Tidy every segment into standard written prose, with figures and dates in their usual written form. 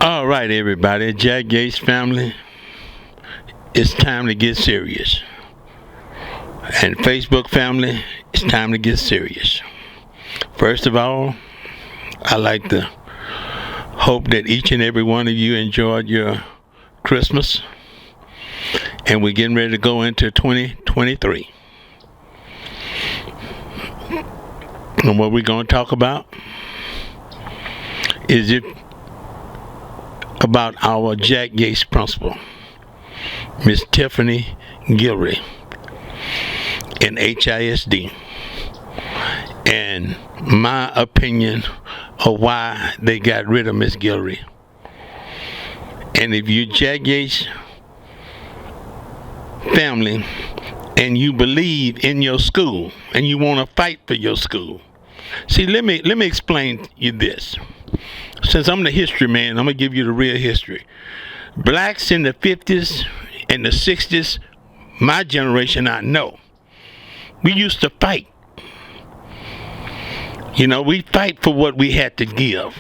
All right, everybody, Jack Yates family, it's time to get serious. And Facebook family, it's time to get serious. First of all, I like to hope that each and every one of you enjoyed your Christmas. And we're getting ready to go into 2023. And what we're going to talk about is about our Jack Yates principal, Miss Tiffany Gilry in HISD, and my opinion of why they got rid of Miss Gilry. And if you Jack Yates family and you believe in your school and you want to fight for your school, see, let me explain you this. Since I'm the history man, I'm gonna give you the real history. Blacks in the 50s and the 60s, my generation, I know, we used to fight. You know, we fight for what we had to give.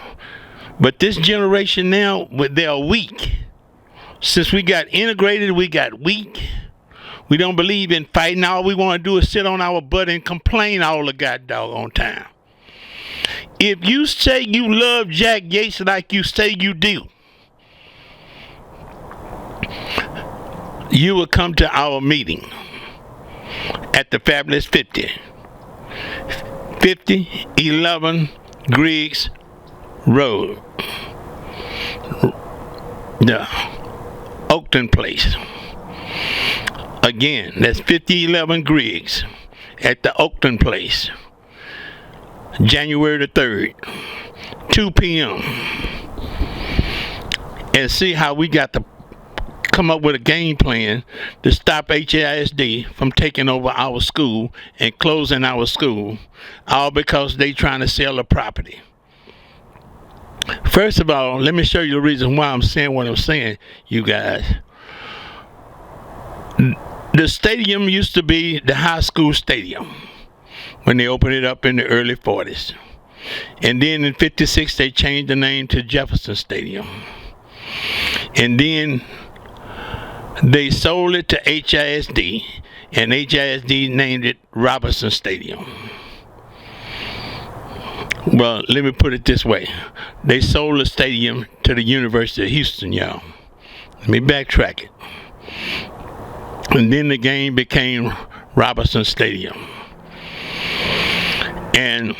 But this generation now, they're weak. Since we got integrated, we got weak. We don't believe in fighting. All we want to do is sit on our butt and complain all the goddamn time. If you say you love Jack Yates like you say you do, you will come to our meeting at the Fabulous 5011 Griggs Road, the Oakton place. Again, that's 5011 Griggs at the Oakton place. January the 3rd, 2 p.m. And see how we got to come up with a game plan to stop HISD from taking over our school and closing our school, all because they trying to sell the property. First of all, let me show you the reason why I'm saying what I'm saying, you guys. The stadium used to be the high school stadium when they opened it up in the early 40s. And then in 56, they changed the name to Jefferson Stadium. And then they sold it to HISD, and HISD named it Robertson Stadium. Well, let me put it this way. They sold the stadium to the University of Houston, y'all. Let me backtrack it. And then the game became Robertson Stadium. And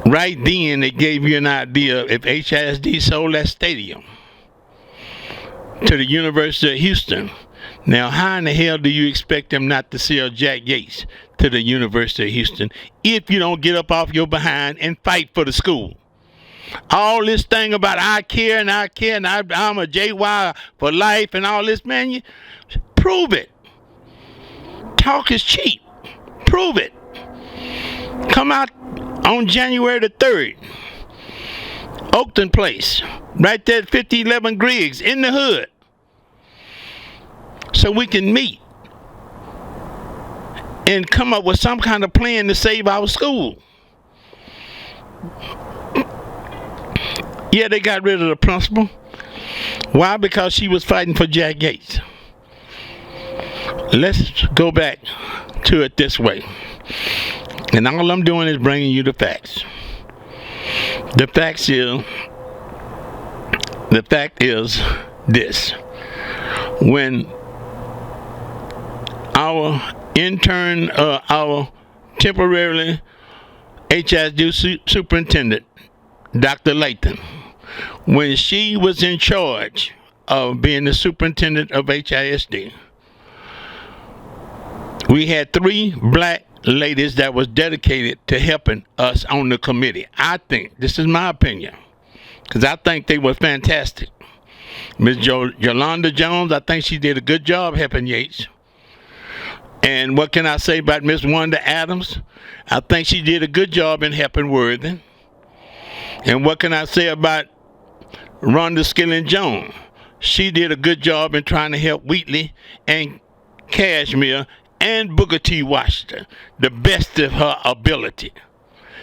right then, it gave you an idea if HISD sold that stadium to the University of Houston. Now, how in the hell do you expect them not to sell Jack Yates to the University of Houston if you don't get up off your behind and fight for the school? All this thing about I care and I'm a JY for life and all this, man, prove it. Talk is cheap. Prove it. Come out on January the 3rd. Oakton Place. Right there at 5011 Griggs in the hood. So we can meet and come up with some kind of plan to save our school. Yeah, they got rid of the principal. Why? Because she was fighting for Jack Yates. Let's go back to it this way. And all I'm doing is bringing you the facts. The fact is this. When our intern, our temporarily HISD superintendent, Dr. Layton, when she was in charge of being the superintendent of HISD, we had 3 black ladies that was dedicated to helping us on the committee. I think, this is my opinion, because I think they were fantastic. Miss Yolanda Jones, I think she did a good job helping Yates. And what can I say about Miss Wanda Adams? I think she did a good job in helping Worthing. And what can I say about Rhonda Skilling Jones? She did a good job in trying to help Wheatley and Cashmere and Booker T. Washington, the best of her ability.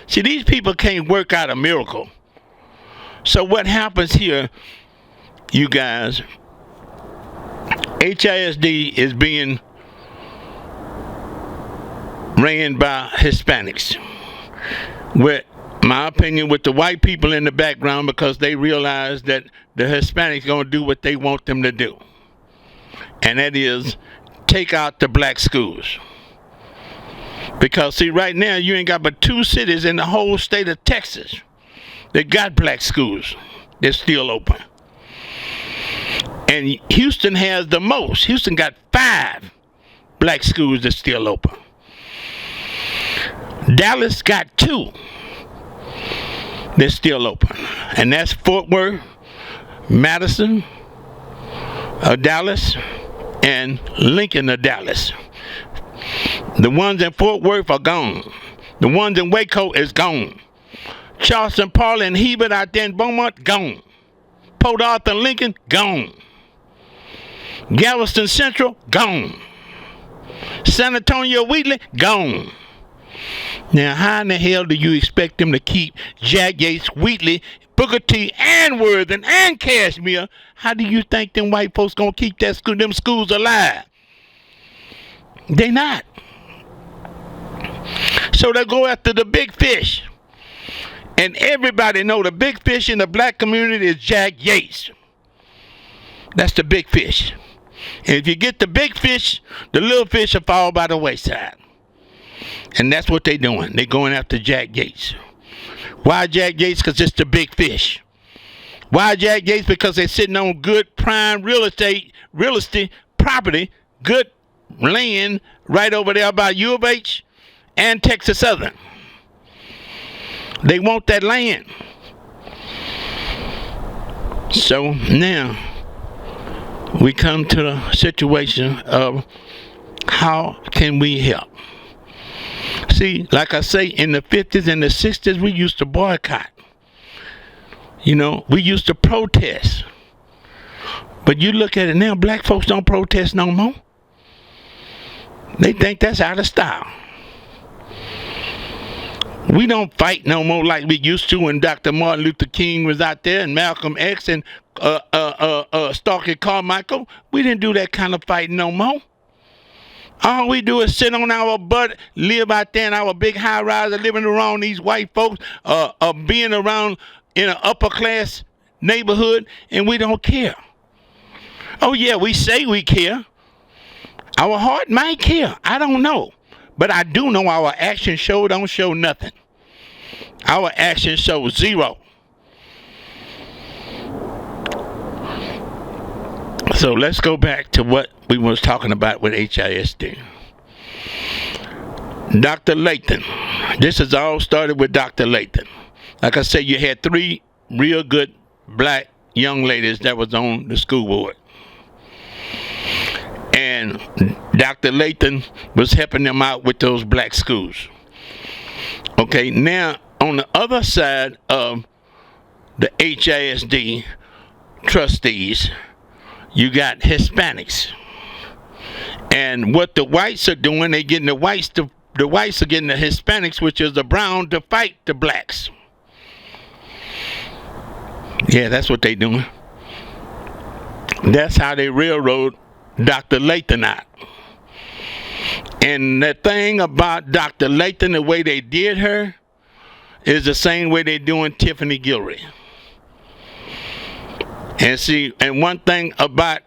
See, these people can't work out a miracle. So what happens here, you guys, HISD is being ran by Hispanics, with my opinion, with the white people in the background, because they realize that the Hispanics going to do what they want them to do, and that is take out the black schools. Because see, right now you ain't got but 2 cities in the whole state of Texas that got black schools. They're still open. And Houston has the most. Houston got 5 black schools that's still open. Dallas got 2 that's still open. And that's Fort Worth, Madison, Dallas, and Lincoln of Dallas. The ones in Fort Worth are gone. The ones in Waco is gone. Charleston, Parley, and Hebert out there in Beaumont, gone. Port Arthur, Lincoln, gone. Galveston Central, gone. San Antonio, Wheatley, gone. Now, how in the hell do you expect them to keep Jack Yates, Wheatley, Booker T, and Worthing, and Cashmere? How do you think them white folks gonna keep them schools alive? They not. So they go after the big fish. And everybody know the big fish in the black community is Jack Yates. That's the big fish. And if you get the big fish, the little fish will fall by the wayside. And that's what they're doing. They're going after Jack Yates. Why Jack Yates? Because it's the big fish. Why Jack Yates? Because they're sitting on good prime real estate property, good land right over there by U of H and Texas Southern. They want that land. So now we come to the situation of how can we help? See, like I say, in the 50s and the 60s, we used to boycott. You know, we used to protest. But you look at it now, black folks don't protest no more. They think that's out of style. We don't fight no more like we used to when Dr. Martin Luther King was out there and Malcolm X and Starkey Carmichael. We didn't do that kind of fighting no more. All we do is sit on our butt, live out there in our big high-rise, living around these white folks, being around in an upper-class neighborhood, and we don't care. Oh, yeah, we say we care. Our heart might care. I don't know. But I do know our actions don't show nothing. Our actions show 0. So let's go back to what we was talking about with HISD. Dr. Lathan. This has all started with Dr. Lathan. Like I said, you had 3 real good black young ladies that was on the school board. And Dr. Lathan was helping them out with those black schools. Okay, now on the other side of the HISD trustees, you got Hispanics. And what the whites are doing, they're getting the whites are getting the Hispanics, which is the brown, to fight the blacks. Yeah, that's what they're doing. That's how they railroad Dr. Lathan out. And the thing about Dr. Lathan, the way they did her, is the same way they're doing Tiffany Gilroy. And see, and one thing about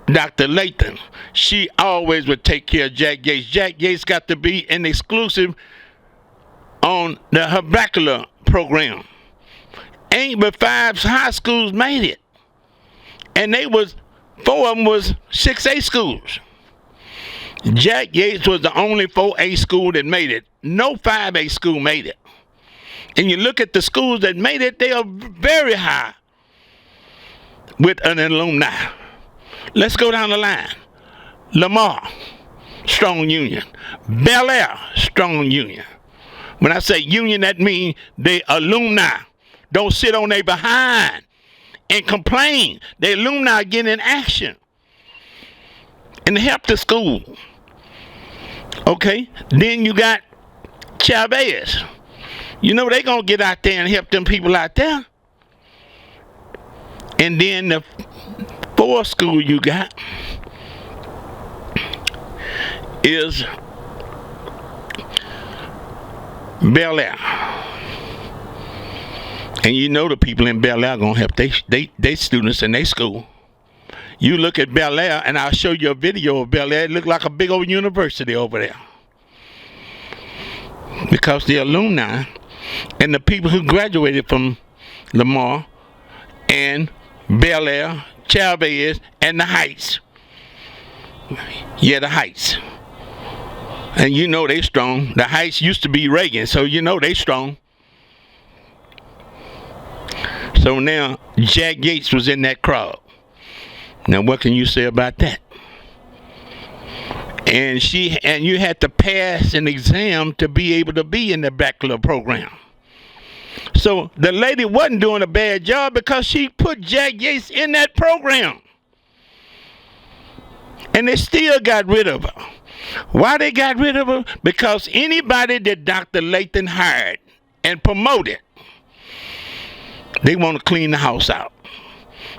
Dr. Lathan, she always would take care of Jack Yates. Jack Yates got to be an exclusive on the Herbacular program. Ain't but 5 high schools made it. And 4 of them was 6A schools. Jack Yates was the only 4A school that made it. No 5A school made it. And you look at the schools that made it, they are very high with an alumni. Let's go down the line. Lamar, strong union. Bel Air, strong union. When I say union, that means they alumni don't sit on their behind and complain. The alumni get in action and help the school. Okay, then you got Chavez. You know they gonna get out there and help them people out there. And then the fourth school you got is Bel Air. And you know the people in Bel Air gonna help they students in their school. You look at Bel Air, and I'll show you a video of Bel Air. It look like a big old university over there. Because the alumni and the people who graduated from Lamar and Bel Air, Chavez, and the Heights. Yeah, the Heights. And you know they strong. The Heights used to be Reagan, so you know they strong. So now Jack Yates was in that crowd. Now what can you say about that? And you had to pass an exam to be able to be in the bachelor program. So the lady wasn't doing a bad job because she put Jack Yates in that program. And they still got rid of her. Why they got rid of her? Because anybody that Dr. Lathan hired and promoted, they want to clean the house out.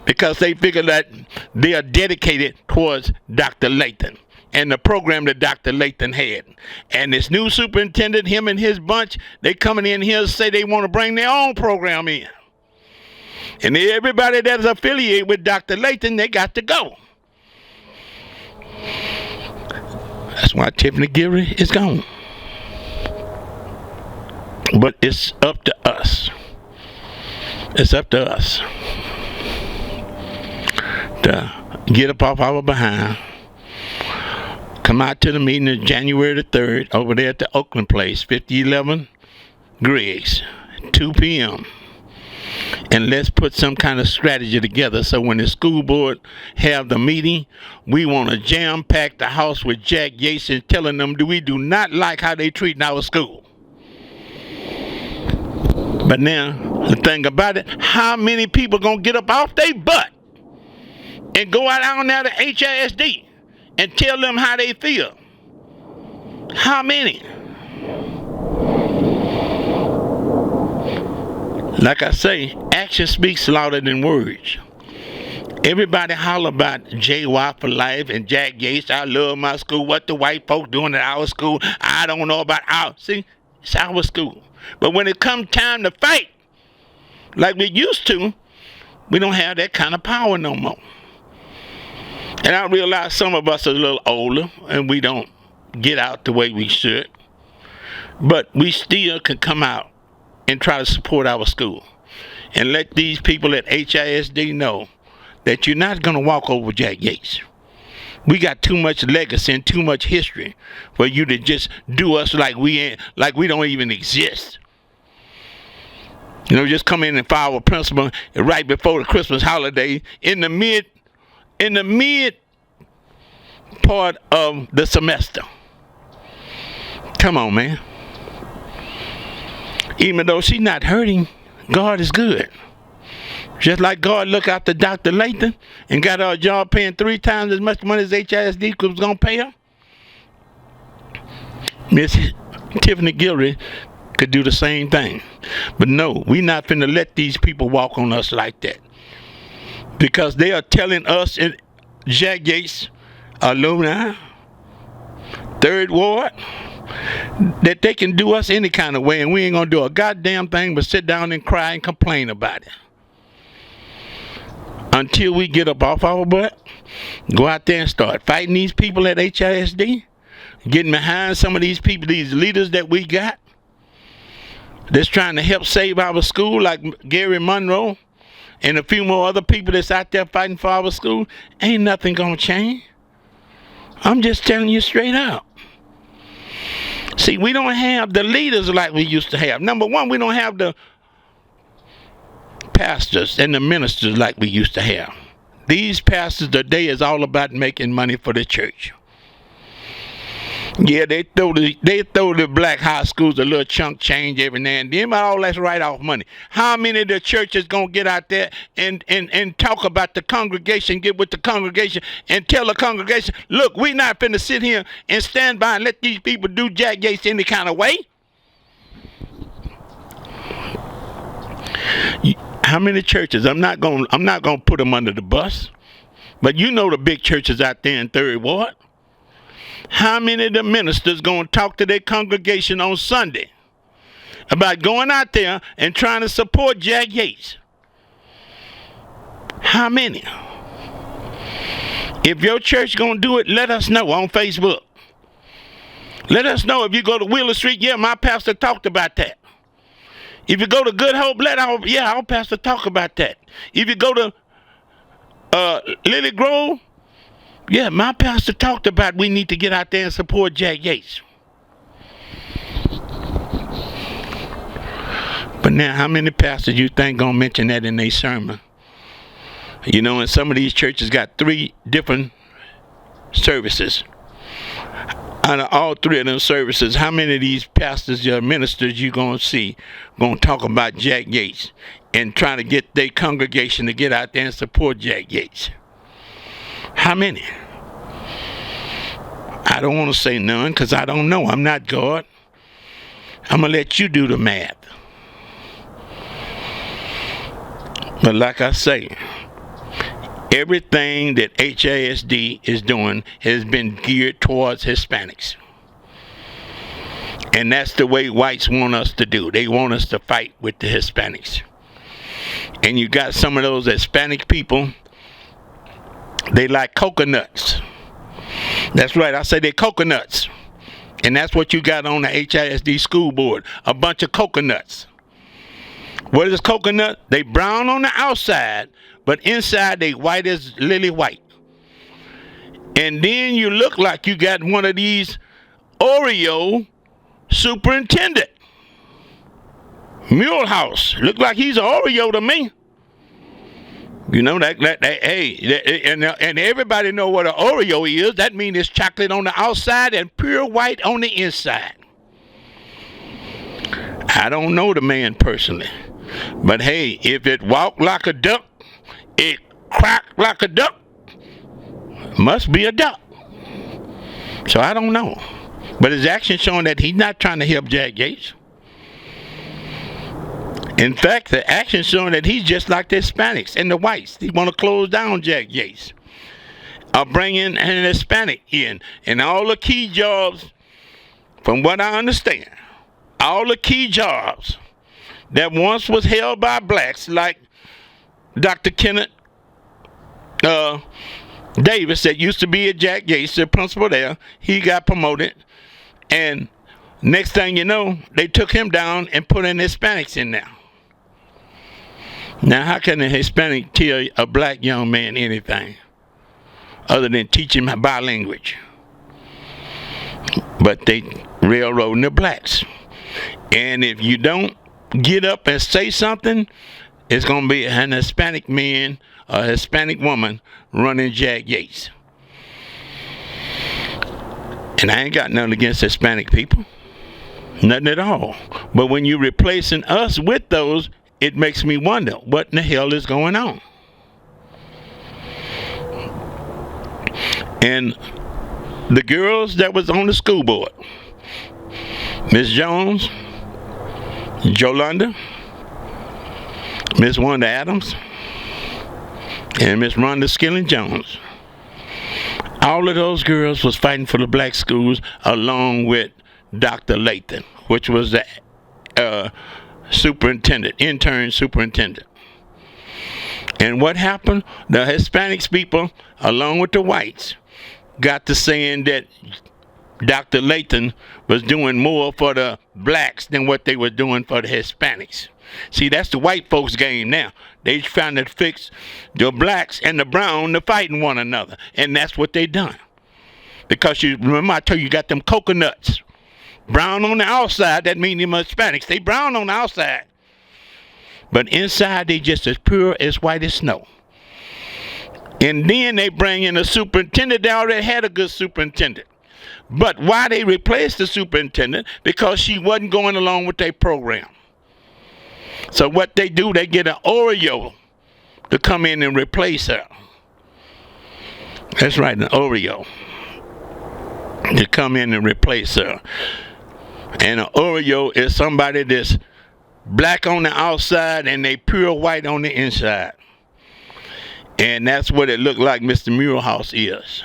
Because they figure that they are dedicated towards Dr. Lathan and the program that Dr. Lathan had. And this new superintendent, him and his bunch, they coming in here and say they want to bring their own program in. And everybody that is affiliated with Dr. Lathan, they got to go. That's why Tiffany Gilroy is gone. But it's up to us. It's up to us to get up off our behind. Come out to the meeting on January the 3rd over there at the Oakton place, 5011 Griggs, 2 p.m. And let's put some kind of strategy together so when the school board have the meeting, we want to jam-pack the house with Jack Yates and telling them we do not like how they treat our school. But now, the thing about it, how many people going to get up off their butt and go out on there to HISD and tell them how they feel? How many? Like I say, action speaks louder than words. Everybody holler about JY for life and Jack Yates. I love my school. What the white folk doing at our school? I don't know about our. See, it's our school. But when it comes time to fight, like we used to, we don't have that kind of power no more. And I realize some of us are a little older and we don't get out the way we should. But we still can come out and try to support our school. And let these people at HISD know that you're not going to walk over Jack Yates. We got too much legacy and too much history for you to just do us like we don't even exist. You know, just come in and file a principal right before the Christmas holiday in the mid part of the semester. Come on, man. Even though she's not hurting, God is good. Just like God looked after Dr. Lathan and got her a job paying 3 times as much money as HISD was going to pay her, Miss Tiffany Gilroy could do the same thing. But no, we're not finna let these people walk on us like that. Because they are telling us in Jack Yates alumni, 3rd Ward, that they can do us any kind of way and we ain't gonna do a goddamn thing but sit down and cry and complain about it. Until we get up off our butt, go out there and start fighting these people at HISD, getting behind some of these people, these leaders that we got that's trying to help save our school, like Gary Monroe and a few more other people that's out there fighting for our school. Ain't nothing gonna change. I'm just telling you straight up. See, we don't have the leaders like we used to have. Number one, we don't have the pastors and the ministers like we used to have. These pastors today is all about making money for the church. Yeah, they throw the black high schools a little chunk change every now and then, but all that's write-off money. How many of the churches gonna get out there and talk about the congregation, get with the congregation, and tell the congregation, look, we not finna sit here and stand by and let these people do Jack Yates any kind of way? How many churches? I'm not gonna put them under the bus. But you know the big churches out there in Third Ward. How many of the ministers gonna talk to their congregation on Sunday about going out there and trying to support Jack Yates? How many? If your church gonna do it, let us know on Facebook. Let us know. If you go to Wheeler Street, yeah, my pastor talked about that. If you go to Good Hope, our pastor talk about that. If you go to Lily Grove, yeah, my pastor talked about we need to get out there and support Jack Yates. But now, how many pastors you think gonna mention that in their sermon? You know, and some of these churches got 3 different services. Out of all 3 of them services, how many of these pastors or ministers you gonna see gonna talk about Jack Yates and trying to get their congregation to get out there and support Jack Yates? How many? I don't want to say none because I don't know. I'm not God. I'm going to let you do the math. But like I say, everything that HASD is doing has been geared towards Hispanics. And that's the way whites want us to do. They want us to fight with the Hispanics. And you got some of those Hispanic people, they like coconuts. That's right, I say they're coconuts. And that's what you got on the HISD school board, a bunch of coconuts. What is coconut? They brown on the outside, but inside they white as lily white. And then you look like you got one of these Oreo superintendent. Mulehouse. Look like he's an Oreo to me. You know, and everybody know what an Oreo is. That means it's chocolate on the outside and pure white on the inside. I don't know the man personally. But hey, if it walked like a duck, it quacked like a duck, must be a duck. So I don't know. But his action showing that he's not trying to help Jack Yates. In fact, the action showing that he's just like the Hispanics and the whites. They want to close down Jack Yates. Or bring in an Hispanic in. And all the key jobs, from what I understand, all the key jobs that once was held by blacks, like Dr. Kenneth Davis, that used to be at Jack Yates, the principal there, he got promoted. And next thing you know, they took him down and put in Hispanics in there. Now, how can a Hispanic tell a black young man anything other than teach him bilingual? But they railroading the blacks. And if you don't get up and say something, it's going to be an Hispanic man or a Hispanic woman running Jack Yates. And I ain't got nothing against Hispanic people. Nothing at all. But when you're replacing us with those, it makes me wonder what in the hell is going on. And the girls that was on the school board, Miss Jones, Jolanda, Miss Wanda Adams, and Miss Rhonda Skilling Jones. All of those girls was fighting for the black schools along with Dr. Lathan, which was the intern superintendent. And what happened? The Hispanics people, along with the whites, got to saying that Dr. Lathan was doing more for the blacks than what they were doing for the Hispanics. See, that's the white folks' game now. They trying to fix the blacks and the brown to fighting one another. And that's what they done. Because you remember I told you got them coconuts. Brown on the outside, that means them Hispanics. They brown on the outside. But inside, they just as pure as white as snow. And then they bring in a superintendent. They already had a good superintendent. But why they replaced the superintendent? Because she wasn't going along with their program. So what they do, they get an Oreo to come in and replace her. That's right, an Oreo to come in and replace her. And an Oreo is somebody that's black on the outside and they pure white on the inside. And that's what it looked like Mr. Muirhouse is.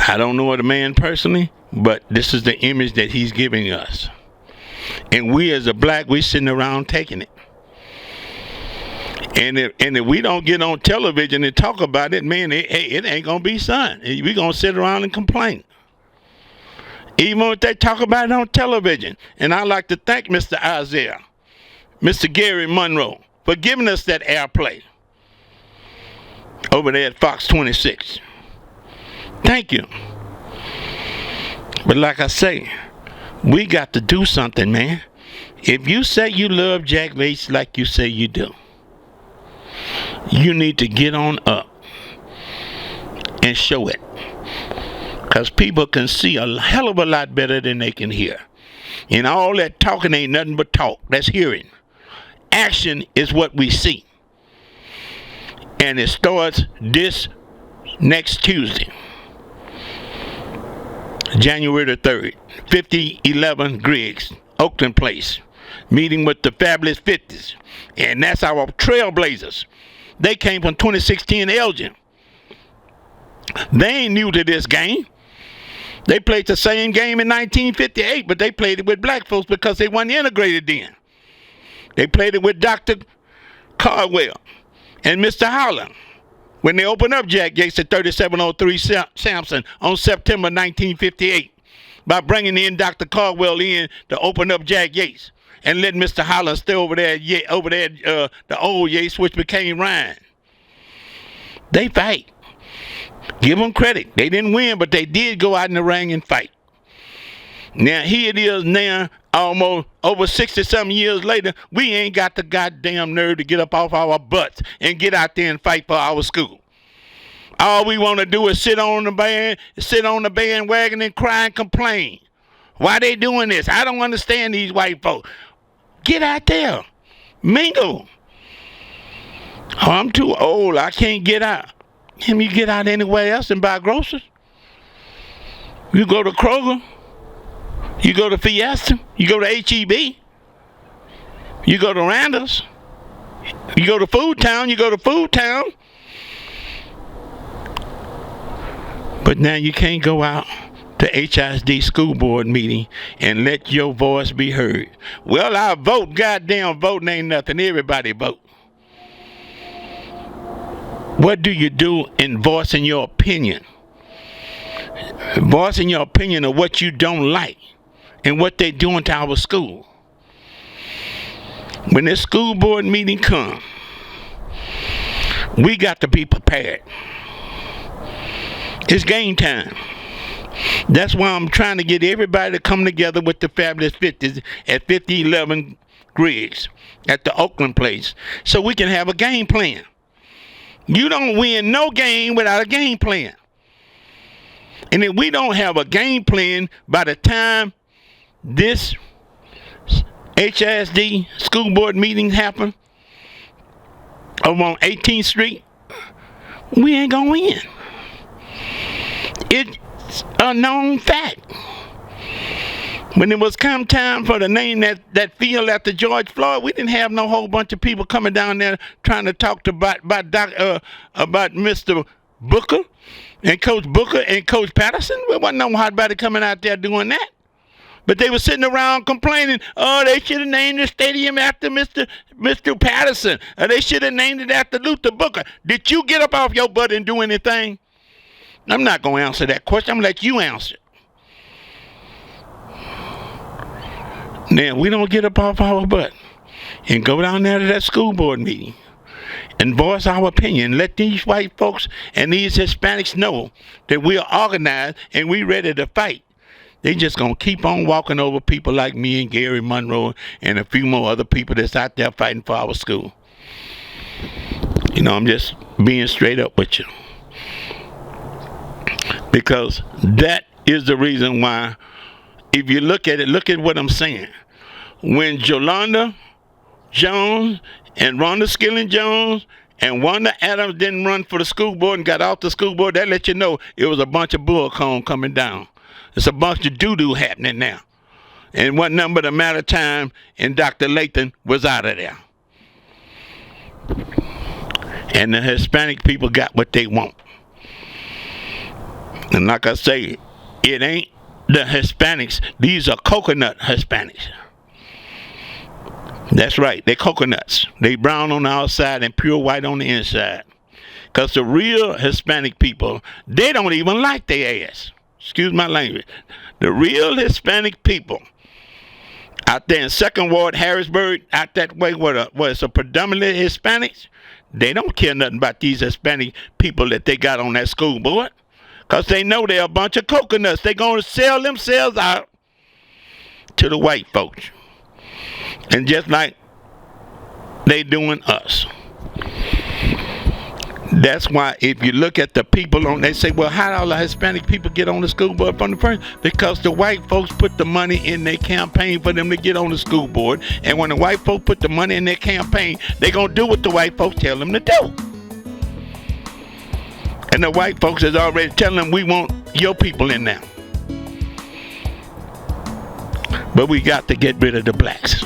I don't know the man personally, but this is the image that he's giving us. And we as a black, we sitting around taking it. And if we don't get on television and talk about it, man, it ain't going to be son. We going to sit around and complain. Even if they talk about it on television. And I'd like to thank Mr. Isaiah, Mr. Gary Monroe, for giving us that airplay over there at Fox 26. Thank you. But like I say, we got to do something, man. If you say you love Jack Yates like you say you do, you need to get on up and show it. Because people can see a hell of a lot better than they can hear. And all that talking ain't nothing but talk. That's hearing. Action is what we see. And it starts this next Tuesday, January the 3rd, 5011 Griggs, Oakton Place, meeting with the Fabulous 50s. And that's our trailblazers. They came from 2016 Elgin. They ain't new to this game. They played the same game in 1958, but they played it with black folks because they weren't integrated then. They played it with Dr. Caldwell and Mr. Holland when they opened up Jack Yates at 3703 Sampson on September 1958 by bringing in Dr. Caldwell in to open up Jack Yates and letting Mr. Holland stay over there, the old Yates, which became Ryan. They fight. Give them credit. They didn't win, but they did go out in the ring and fight. Now, here it is now, almost over 60-something years later, we ain't got the goddamn nerve to get up off our butts and get out there and fight for our school. All we want to do is sit on the bandwagon and cry and complain. Why they doing this? I don't understand these white folks. Get out there. Mingle. Oh, I'm too old. I can't get out. Can you get out anywhere else and buy groceries? You go to Kroger. You go to Fiesta. You go to H-E-B. You go to Randall's. You go to Food Town. But now you can't go out to HISD school board meeting and let your voice be heard. Well, I vote. Goddamn voting ain't nothing. Everybody vote. What do you do in voicing your opinion? Voicing your opinion of what you don't like and what they're doing to our school. When this school board meeting comes, we got to be prepared. It's game time. That's why I'm trying to get everybody to come together with the Fabulous 50s at 5011 Griggs at the Oakland place so we can have a game plan. You don't win no game without a game plan. And if we don't have a game plan by the time this HISD school board meeting happen over on 18th Street, we ain't gonna win. It's a known fact. When it was come time for the name that field after George Floyd, we didn't have no whole bunch of people coming down there trying to talk about Mr. Booker and Coach Booker and Coach Patterson. There wasn't no hotbody coming out there doing that. But they were sitting around complaining, oh, they should have named the stadium after Mr. Patterson. Or they should have named it after Luther Booker. Did you get up off your butt and do anything? I'm not going to answer that question. I'm going to let you answer it. Now, we don't get up off our butt and go down there to that school board meeting and voice our opinion. Let these white folks and these Hispanics know that we are organized and we ready to fight. They just going to keep on walking over people like me and Gary Monroe and a few more other people that's out there fighting for our school. You know, I'm just being straight up with you. Because that is the reason why, if you look at it, look at what I'm saying. When Jolanda Jones and Rhonda Skilling Jones and Wanda Adams didn't run for the school board and got off the school board, that let you know it was a bunch of bullcomb coming down. It's a bunch of doo-doo happening now. And wasn't nothing but a matter of time, and Dr. Lathan was out of there. And the Hispanic people got what they want. And like I say, it ain't the Hispanics. These are coconut Hispanics. That's right, they're coconuts. They brown on the outside and pure white on the inside. Because the real Hispanic people, they don't even like their ass. Excuse my language. The real Hispanic people out there in 2nd Ward, Harrisburg, out that way where it's a predominantly Hispanics, they don't care nothing about these Hispanic people that they got on that school board. Because they know they're a bunch of coconuts. They're going to sell themselves out to the white folks. And just like they doing us. That's why if you look at the people on, they say, well, how do all the Hispanic people get on the school board from the first? Because the white folks put the money in their campaign for them to get on the school board. And when the white folks put the money in their campaign, they're going to do what the white folks tell them to do. And the white folks is already telling them, we want your people in there. But we got to get rid of the blacks.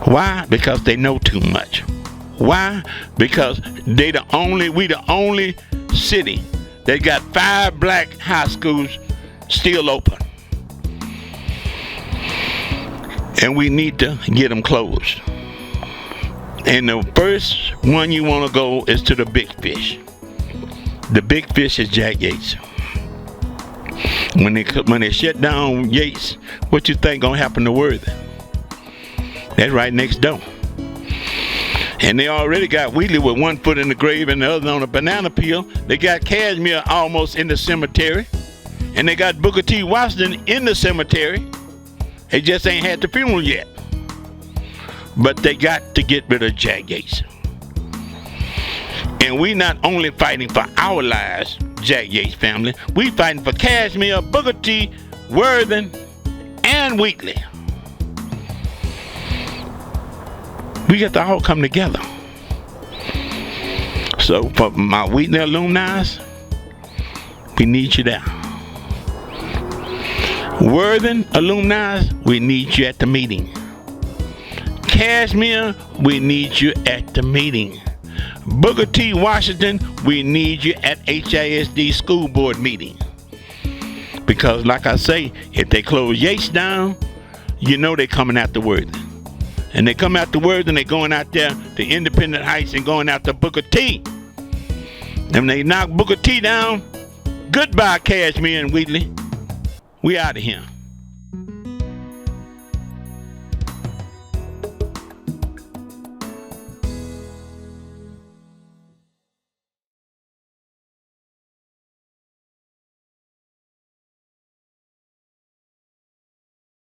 Why? Because they know too much. Why? Because we the only city that got 5 black high schools still open. And we need to get them closed. And the first one you want to go is to the big fish. The big fish is Jack Yates. When they shut down Yates, what you think gonna happen to Worthy? That's right next door. And they already got Wheatley with 1 foot in the grave and the other on a banana peel. They got Cashmere almost in the cemetery. And they got Booker T. Washington in the cemetery. They just ain't had the funeral yet. But they got to get rid of Jack Yates. And we not only fighting for our lives, Jack Yates family, we fighting for Cashmere, Booker T, Worthen, and Wheatley. We got to all come together. So for my Wheatley alumni, we need you there. Worthen alumni, we need you at the meeting. Cashmere, we need you at the meeting. Booker T. Washington, we need you at HISD school board meeting. Because like I say, if they close Yates down, you know they're coming after Worthen. And they come after Worthen, they're going out there to Independent Heights and going after Booker T. And when they knock Booker T down, goodbye Cashmere and Wheatley. We out of here.